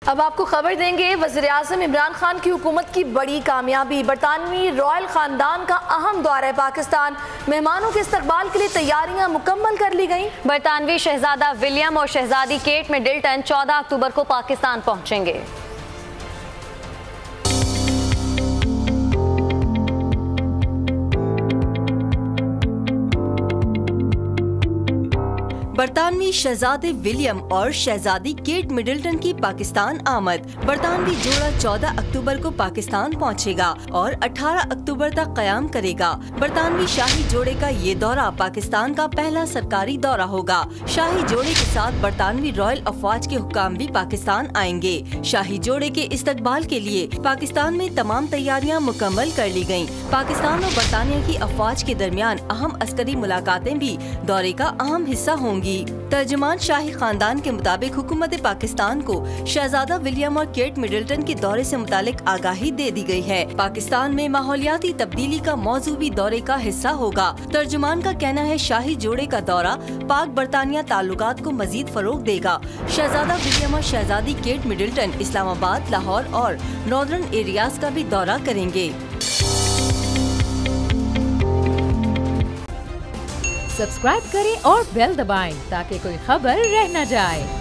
अब आपको खबर देंगे, वज़ीर-ए-आज़म इमरान खान की हुकूमत की बड़ी कामयाबी। बरतानवी रॉयल ख़ानदान का अहम दौरा पाकिस्तान, मेहमानों के इस्तकबाल के लिए तैयारियां मुकम्मल कर ली गई। बरतानवी शहजादा विलियम और शहजादी केट मिडल्टन 14 अक्टूबर को पाकिस्तान पहुंचेंगे। बरतानवी शहजादे विलियम और शहजादी केट मिडल्टन की पाकिस्तान आमद। बरतानवी जोड़ा 14 अक्टूबर को पाकिस्तान पहुंचेगा और 18 अक्टूबर तक क़याम करेगा। बरतानवी शाही जोड़े का ये दौरा पाकिस्तान का पहला सरकारी दौरा होगा। शाही जोड़े के साथ बरतानवी रॉयल अफवाज के हुक्काम भी पाकिस्तान आएंगे। शाही जोड़े के इस्तकबाल के लिए पाकिस्तान में तमाम तैयारियां मुकम्मल कर ली गयी। पाकिस्तान और बरतानिया की अफवाज के दरमियान अहम अस्करी मुलाकातें भी दौरे का अहम हिस्सा होंगी। तर्जुमान शाही खानदान के मुताबिक हुकूमत पाकिस्तान को शहजादा विलियम और केट मिडल्टन के दौरे से मुतालिक आगाही दे दी गई है। पाकिस्तान में माहौलियाती तब्दीली का मौजू भी दौरे का हिस्सा होगा। तर्जुमान का कहना है शाही जोड़े का दौरा पाक बरतानिया ताल्लुकात को मजीद फरोग देगा। शहजादा विलियम और शहजादी केट मिडल्टन इस्लामाबाद, लाहौर और नॉर्दर्न एरियाज का भी दौरा करेंगे। सब्सक्राइब करें और बेल दबाएं ताकि कोई खबर रह न जाए।